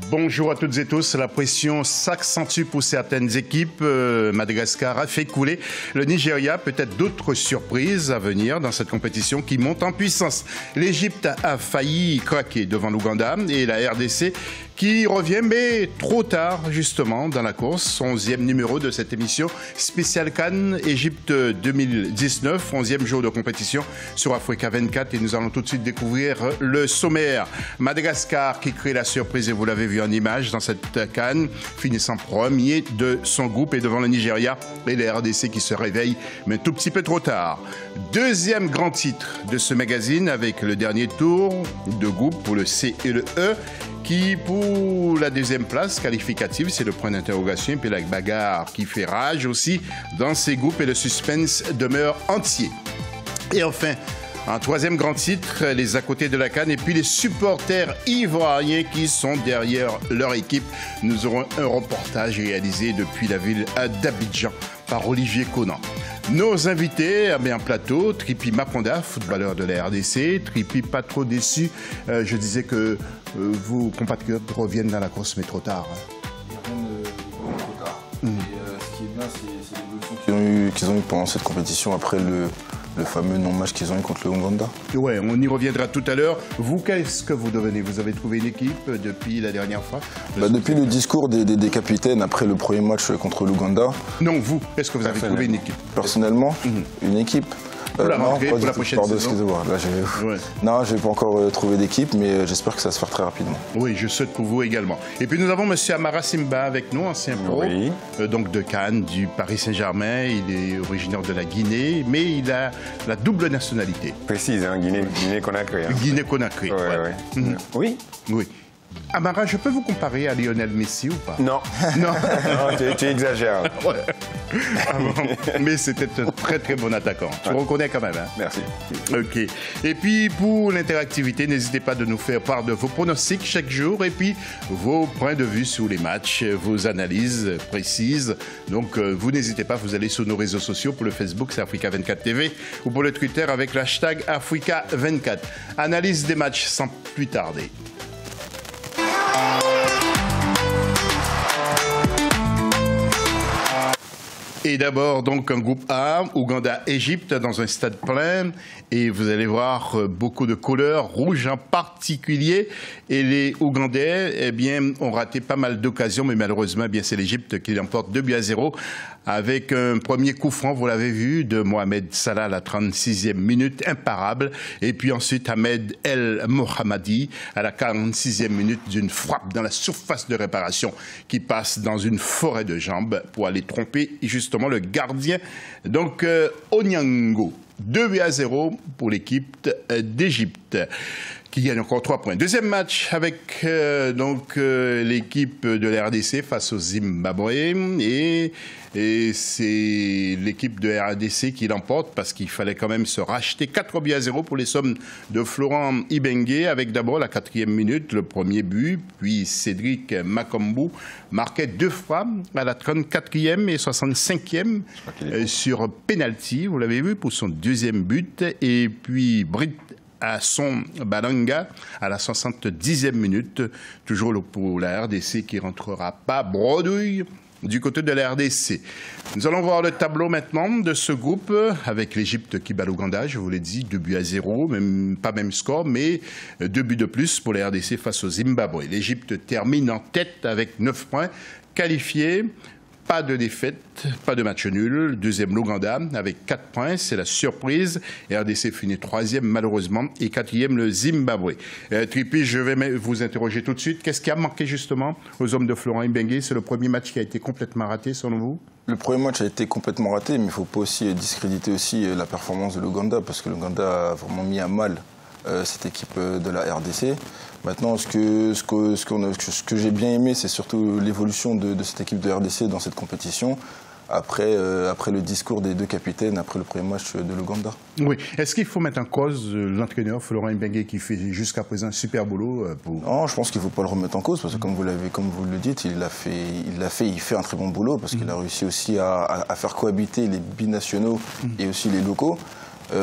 Bonjour à toutes et tous. La pression s'accentue pour certaines équipes. Madagascar a fait couler le Nigeria. Peut-être d'autres surprises à venir dans cette compétition qui monte en puissance. L'Égypte a failli craquer devant l'Ouganda et la RDC qui revient, mais trop tard justement dans la course. 11e numéro de cette émission spéciale CAN Égypte 2019, 11e jour de compétition sur Africa 24 et nous allons tout de suite découvrir le sommaire. Madagascar qui crée la surprise et vous l'avez vu en image dans cette CAN, finissant premier de son groupe et devant le Nigeria et la RDC qui se réveille, mais tout petit peu trop tard. Deuxième grand titre de ce magazine avec le dernier tour de groupe pour le C et le E, qui pour la deuxième place qualificative, c'est le point d'interrogation, et puis la bagarre qui fait rage aussi dans ces groupes et le suspense demeure entier. Et enfin, un troisième grand titre, les à côté de la CAN et puis les supporters ivoiriens qui sont derrière leur équipe. Nous aurons un reportage réalisé depuis la ville d'Abidjan par Olivier Conan. Nos invités en plateau, Tripi Maponda, footballeur de la RDC. Tripi, pas trop déçu. Je disais que vos compatriotes reviennent dans la course, mais trop tard. Ils reviennent trop tard. Et ce qui est bien, c'est l'évolution qu'ils ont eu pendant cette compétition après le fameux non-match qu'ils ont eu contre le Ouganda. Oui, on y reviendra tout à l'heure. Vous, qu'est-ce que vous devenez? Vous avez trouvé une équipe depuis la dernière fois? Depuis le discours des capitaines après le premier match contre l'Ouganda. Non, vous, est-ce que vous avez trouvé une équipe? Personnellement, une équipe. Pour la rentrée, non, pour la prochaine saison. Excusez-moi. Non, je n'ai pas encore trouvé d'équipe, mais j'espère que ça va se faire très rapidement. Oui, je souhaite pour vous également. Et puis nous avons M. Amara Simba avec nous, ancien pro, donc de Cannes, du Paris Saint-Germain. Il est originaire de la Guinée, mais il a la double nationalité. Précise, hein, Guinée-Conakry. Hein. Guinée-Conakry. Oui. Oui. Amara, je peux vous comparer à Lionel Messi ou pas? Non. Non. Non, tu exagères. Ouais. Mais c'était un très très bon attaquant. Tu reconnais quand même, hein? Merci. Ok. Et puis pour l'interactivité, n'hésitez pas de nous faire part de vos pronostics chaque jour et puis vos points de vue sur les matchs, vos analyses précises. Donc vous n'hésitez pas, vous allez sur nos réseaux sociaux. Pour le Facebook, c'est Africa 24 TV ou pour le Twitter avec le hashtag Africa 24. Analyse des matchs sans plus tarder. Et d'abord, donc, un groupe A, Ouganda-Égypte, dans un stade plein. Et vous allez voir beaucoup de couleurs, rouges en particulier. Et les Ougandais, eh bien, ont raté pas mal d'occasions, mais malheureusement, eh bien, c'est l'Égypte qui l'emporte 2-0 avec un premier coup franc, vous l'avez vu, de Mohamed Salah à la 36e minute, imparable. Et puis ensuite, Ahmed El Mohammadi à la 46e minute d'une frappe dans la surface de réparation qui passe dans une forêt de jambes pour aller tromper justement le gardien. Donc, Onyango, 2-0 pour l'équipe d'Égypte, qui gagne encore 3 points. Deuxième match avec l'équipe de la RDC face au Zimbabwe et c'est l'équipe de la RDC qui l'emporte parce qu'il fallait quand même se racheter 4-0 pour les sommes de Florent Ibenge avec d'abord la 4e minute, le premier but, puis Cédric Makambu marquait 2 fois à la 34e et 65e sur penalty, vous l'avez vu, pour son deuxième but, et puis Britt à son Balanga à la 70e minute, toujours pour la RDC qui ne rentrera pas bredouille du côté de la RDC. Nous allons voir le tableau maintenant de ce groupe avec l'Égypte qui bat l'Ouganda, je vous l'ai dit, 2-0, même, pas même score, mais 2 buts de plus pour la RDC face au Zimbabwe. L'Égypte termine en tête avec 9 points, qualifié. Pas de défaite, pas de match nul. Deuxième, l'Ouganda avec 4 points, c'est la surprise. RDC finit 3e malheureusement et 4e le Zimbabwe. Tripi, je vais vous interroger tout de suite. Qu'est-ce qui a manqué justement aux hommes de Florent Ibenge? C'est le premier match qui a été complètement raté selon vous? Le premier match a été complètement raté, mais il ne faut pas aussi discréditer aussi la performance de l'Ouganda parce que l'Ouganda a vraiment mis à mal cette équipe de la RDC. Maintenant, ce que j'ai bien aimé, c'est surtout l'évolution de cette équipe de RDC dans cette compétition. Après le discours des deux capitaines, après le premier match de l'Ouganda. Oui. Est-ce qu'il faut mettre en cause l'entraîneur Florent Ibenge qui fait jusqu'à présent un super boulot Non, je pense qu'il ne faut pas le remettre en cause parce que comme vous le dites, il fait un très bon boulot parce qu'il a réussi aussi à faire cohabiter les binationaux et aussi les locaux.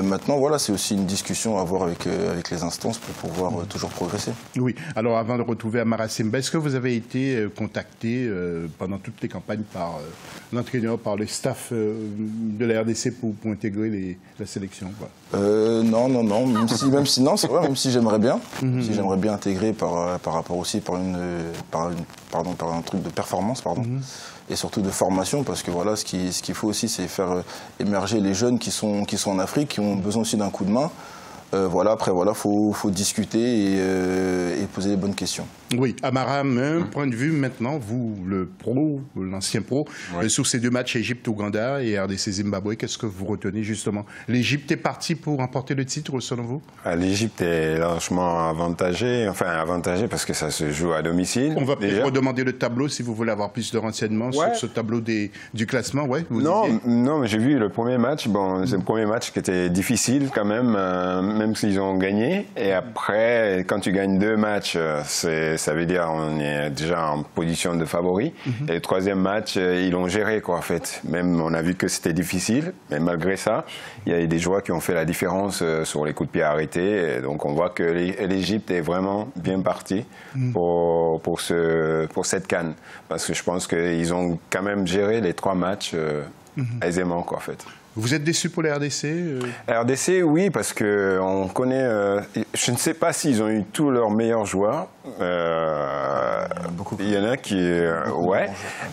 Maintenant, voilà, c'est aussi une discussion à avoir avec les instances pour pouvoir toujours progresser. Oui. Alors, avant de retrouver Amara Simba, est-ce que vous avez été contacté pendant toutes les campagnes par l'entraîneur, par le staff de la RDC pour intégrer la sélection? Non. Même si non, c'est vrai, même si j'aimerais bien. Si j'aimerais bien intégrer par rapport aussi par un truc de performance, et surtout de formation, parce que voilà, ce qu'il faut aussi, c'est faire émerger les jeunes qui sont en Afrique, qui ont besoin aussi d'un coup de main. Après, faut discuter et poser les bonnes questions. Oui, Amara, un point de vue maintenant, vous, le pro, l'ancien pro, sur ces 2 matchs, Égypte-Ouganda et RDC-Zimbabwe, qu'est-ce que vous retenez justement? L'Égypte est partie pour remporter le titre, selon vous? L'Égypte est largement avantagée parce que ça se joue à domicile. On va peut-être redemander le tableau si vous voulez avoir plus de renseignements sur ce tableau du classement. Non, mais j'ai vu le premier match. Bon, c'est le premier match qui était difficile quand même s'ils ont gagné. Et après, quand tu gagnes 2 matchs, ça veut dire on est déjà en position de favori. Et le 3e match, ils l'ont géré, quoi, en fait. Même, on a vu que c'était difficile, mais malgré ça, il y a des joueurs qui ont fait la différence sur les coups de pied arrêtés. Et donc, on voit que l'Égypte est vraiment bien partie pour cette CAN. Parce que je pense qu'ils ont quand même géré les 3 matchs aisément, quoi, en fait. Vous êtes déçu pour les RDC RDC, oui, parce qu'on connaît... je ne sais pas s'ils ont eu tous leurs meilleurs joueurs. Il y en a qui...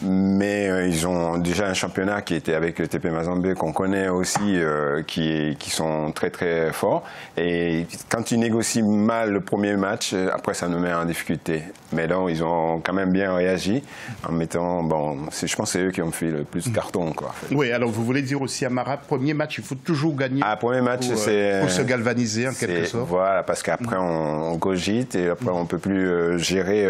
mais ils ont déjà un championnat qui était avec le TP Mazembe, qu'on connaît aussi, qui sont très très forts. Et quand ils négocient mal le premier match, après ça nous met en difficulté. Mais là, ils ont quand même bien réagi en mettant... je pense que c'est eux qui ont fait le plus de carton, quoi, en fait. Oui, alors vous voulez dire aussi, Amara, premier match, il faut toujours gagner premier match, pour se galvaniser en quelque sorte. Voilà, parce qu'après on cogite et après on ne peut plus gérer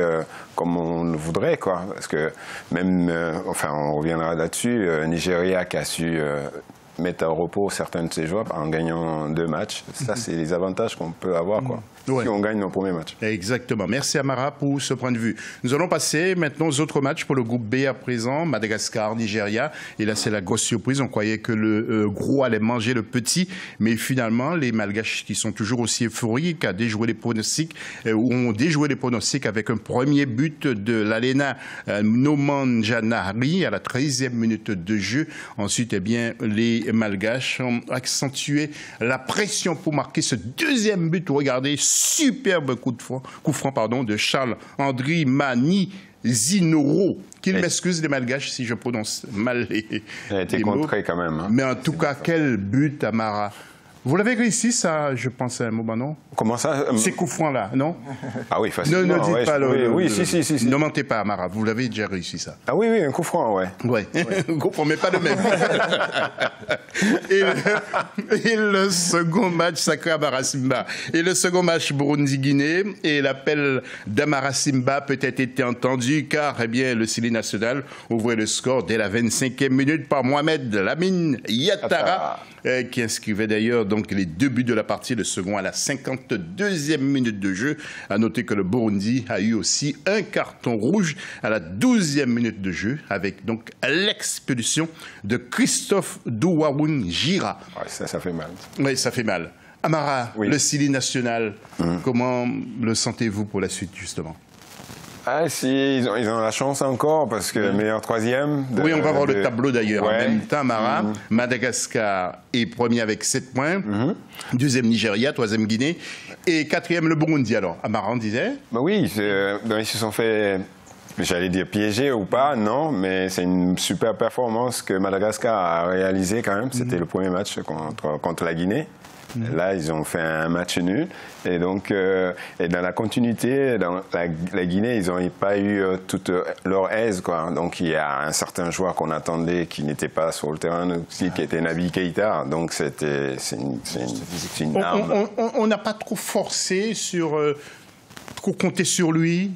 comme on le voudrait, quoi. Parce que même, on reviendra là-dessus, Nigeria qui a su mettre au repos certains de ses joueurs en gagnant 2 matchs. Ça, c'est les avantages qu'on peut avoir, quoi. Si on gagne nos premiers matchs. Exactement. Merci Amara pour ce point de vue. Nous allons passer maintenant aux autres matchs pour le groupe B à présent. Madagascar, Nigeria. Et là, c'est la grosse surprise. On croyait que le gros allait manger le petit. Mais finalement, les Malgaches qui sont toujours aussi euphoriques ont déjoué les pronostics avec un premier but de l'Alena Nomanjanari à la 13e minute de jeu. Ensuite, les Malgaches ont accentué la pression pour marquer ce 2e but. Regardez, superbe coup franc de Charles-André Mani-Zinoro. Qu'il m'excuse les Malgaches si je prononce mal les mots. Il a été contré quand même. Mais en tout cas, quel but, Amara. Vous l'avez réussi, ça, je pense, à un moment, non? Comment ça? Ces coups francs-là, non? Ah oui, facilement. Ne dites pas si. Ne mentez pas, Amara, vous l'avez déjà réussi, ça. Ah oui, un coup franc, un coup franc, mais pas le même. et le second match, sacré Amara Simba. Et le second match, Burundi-Guinée. Et l'appel d'Amara Simba peut-être été entendu, car, le Sili national ouvrait le score dès la 25e minute par Mohamed Lamine Yattara, qui inscrivait d'ailleurs donc les 2 buts de la partie, le second à la 52e minute de jeu. À noter que le Burundi a eu aussi un carton rouge à la 12e minute de jeu, avec donc l'expulsion de Christophe Douaroun Gira. Ça fait mal. Oui, ça fait mal. Amara, le Sili national, comment le sentez-vous pour la suite, justement? Ils ont la chance encore, parce que le meilleur 3e... Oui, on va voir le tableau d'ailleurs. En même temps, Amara, Madagascar est premier avec 7 points, 2e Nigeria, 3e Guinée, et 4e le Burundi. Alors, Amara, on disait? Oui, ils se sont fait... J'allais dire piégé ou pas, non, mais c'est une super performance que Madagascar a réalisée quand même. C'était le premier match contre la Guinée. Là, ils ont fait un match nul. Et donc, et dans la continuité, dans la Guinée, ils n'ont pas eu toute leur aise, quoi. Donc, il y a un certain joueur qu'on attendait qui n'était pas sur le terrain aussi, qui était Naby Keïta. Donc, c'est une arme. On n'a pas trop forcé sur... trop compter sur lui,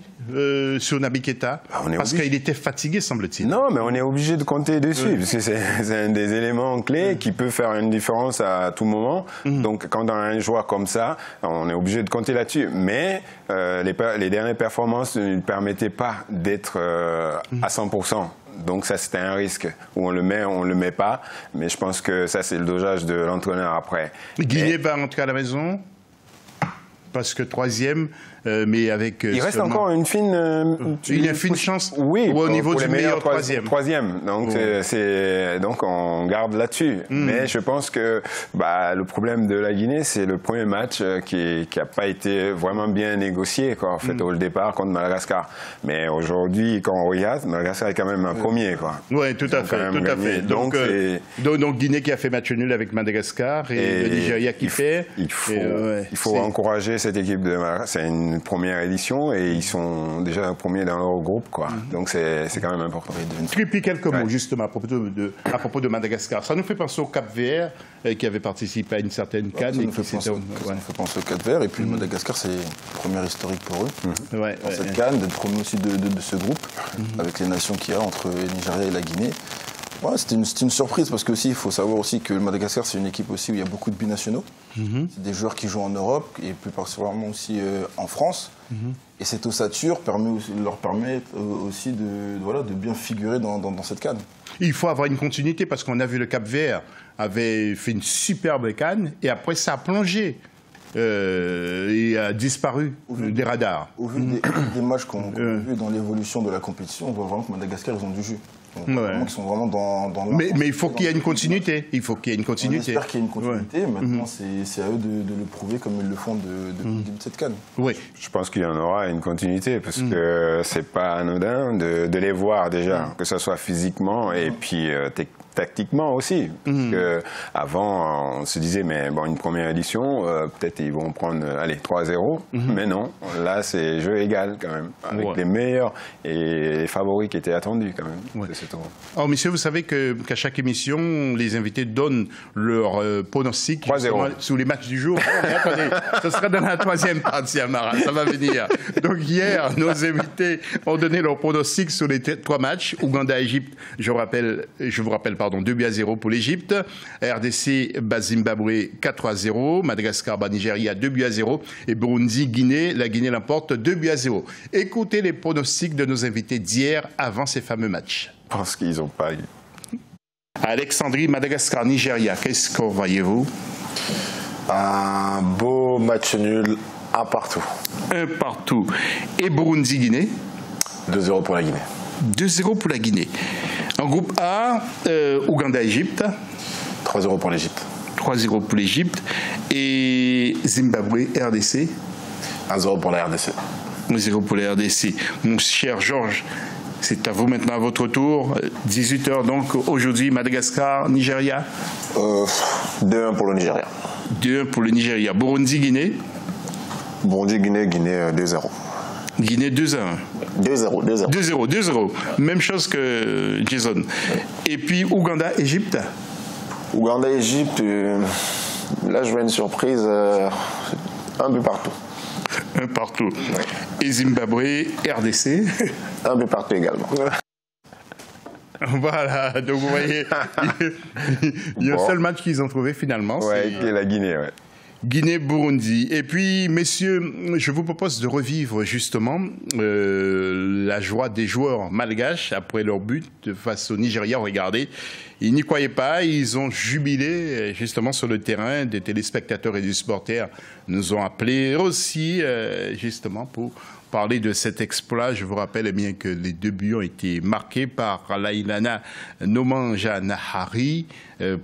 sur Naby Keïta, parce qu'il était fatigué, semble-t-il. Non, mais on est obligé de compter dessus, parce que c'est un des éléments clés qui peut faire une différence à tout moment. Donc, quand on a un joueur comme ça, on est obligé de compter là-dessus. Mais les dernières performances ne lui permettaient pas d'être à 100%. Donc ça, c'était un risque. Où on le met pas. Mais je pense que ça, c'est le dosage de l'entraîneur après. Guinée va rentrer à la maison parce que 3e, mais avec... il reste encore une fine chance au niveau pour du les meilleurs meilleur 3e. Donc, donc on garde là-dessus. Mais je pense que le problème de la Guinée, c'est le premier match qui n'a pas été vraiment bien négocié en fait, au départ contre Madagascar. Mais aujourd'hui, quand on regarde, Madagascar est quand même un premier. Oui, tout à fait. Donc, Guinée qui a fait match nul avec Madagascar et le Nigeria qui fait. Il faut encourager cette équipe de Madagascar. C'est une première édition et ils sont déjà premiers dans leur groupe, Donc c'est quand même important. Tripi, quelques mots justement à propos de Madagascar. Ça nous fait penser au Cap-Vert qui avait participé à une certaine CAN. Ça nous fait penser au Cap-Vert et puis le Madagascar, c'est une première historique pour eux. Dans cette CAN, d'être premier aussi de ce groupe avec les nations qu'il y a entre le Nigeria et la Guinée. Ouais, c'était une surprise parce que il faut savoir aussi que le Madagascar, c'est une équipe aussi où il y a beaucoup de binationaux. C'est des joueurs qui jouent en Europe et plus particulièrement aussi en France. Et cette ossature leur permet aussi de bien figurer dans cette CAN. Il faut avoir une continuité parce qu'on a vu le Cap-Vert avait fait une superbe CAN et après ça a plongé. Et a disparu des radars. Au vu des matchs qu'on a vus dans l'évolution de la compétition, on voit vraiment que Madagascar, ils ont du jus. Ils sont vraiment dans mais il faut qu'il y ait une continuité. On espère qu'il y ait une continuité. Maintenant, c'est à eux de le prouver comme ils le font depuis le début de cette CAN. Oui. Je pense qu'il y en aura une continuité parce que c'est pas anodin de les voir déjà, que ce soit physiquement et puis tactiquement aussi. Parce que avant, on se disait, mais une première édition, peut-être ils vont prendre 3-0. Mais non, là, c'est jeu égal quand même. Avec les meilleurs et les favoris qui étaient attendus quand même. Alors, messieurs, vous savez qu'à chaque émission, les invités donnent leur pronostic sur les matchs du jour. Mais attendez, ce sera dans la 3e partie, Amara, ça va venir. Donc hier, nos invités ont donné leur pronostic sur les 3 matchs. Ouganda-Égypte, je vous rappelle, 2-0 pour l'Égypte. RDC bat Zimbabwe 4-0. Madagascar bat Nigeria 2-0. Et Burundi-Guinée, la Guinée l'emporte 2-0. Écoutez les pronostics de nos invités d'hier avant ces fameux matchs. Je pense qu'ils n'ont pas eu. Alexandrie, Madagascar, Nigeria, qu'est-ce que voyez-vous? Un beau match nul, 1-1. 1-1. Et Burundi-Guinée? 2-0 pour la Guinée. 2-0 pour la Guinée. En groupe A, Ouganda-Égypte. 3-0 pour l'Égypte. 3-0 pour l'Égypte. Et Zimbabwe-RDC? 1-0 pour la RDC. 1-0 pour la RDC. Mon cher Georges, c'est à vous maintenant à votre tour. 18h donc aujourd'hui, Madagascar, Nigeria. 2-1 pour le Nigeria. 2-1 pour le Nigeria. Burundi-Guinée. Burundi-Guinée, 2-0. Guinée 2-1. 2-0. Même chose que Jason. Et puis Ouganda-Égypte. Ouganda-Égypte, là je vois une surprise, 1 but partout. 1 partout. Et Zimbabwe-RDC. 1 but partout également. Voilà, donc vous voyez, il y a un seul match qu'ils ont trouvé finalement. C'est la Guinée, Guinée-Burundi. Et puis, messieurs, je vous propose de revivre justement la joie des joueurs malgaches après leur but face au Nigeria. Regardez, ils n'y croyaient pas, ils ont jubilé justement sur le terrain. Des téléspectateurs et des supporters nous ont appelés aussi justement pour parler de cet exploit. Je vous rappelle bien que les 2 buts ont été marqués par Lailana Nomanja Nahari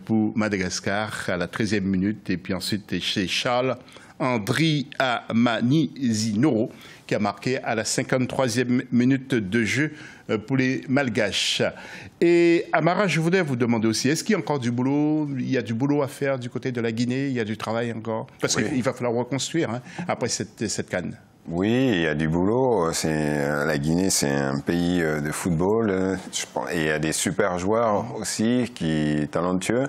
pour Madagascar à la 13e minute. Et puis ensuite, chez Charles Andri Amanizinoro qui a marqué à la 53e minute de jeu pour les Malgaches. Et Amara, je voudrais vous demander aussi, est-ce qu'il y a encore du boulot? Il y a du boulot à faire du côté de la Guinée? Il y a du travail encore? Parce qu'il va falloir reconstruire après cette CAN. Oui, il y a du boulot. La Guinée, c'est un pays de football. Et il y a des super joueurs aussi, talentueux,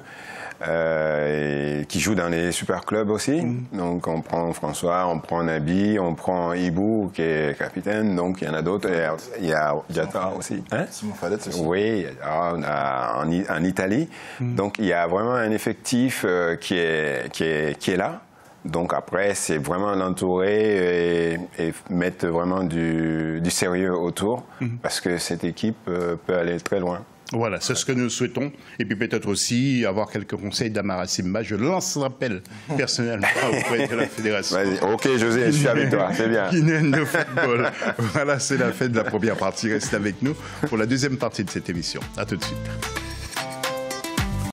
et qui jouent dans les super clubs aussi. Donc on prend François, on prend Nabi, on prend Ibou qui est capitaine. Donc il y en a d'autres. Il y a Diata aussi. Simon Falette aussi. Oui, en Italie. Donc il y a vraiment un effectif qui est là. Donc après, c'est vraiment l'entourer et mettre vraiment du sérieux autour, parce que cette équipe peut aller très loin. Voilà, c'est ce que nous souhaitons. Et puis peut-être aussi avoir quelques conseils d'Amara Simba. Je lance l'appel personnellement auprès de la fédération. Ok, José, je suis avec toi, c'est bien. Guinéenne de football. Voilà, c'est la fin de la première partie. Restez avec nous pour la deuxième partie de cette émission. À tout de suite.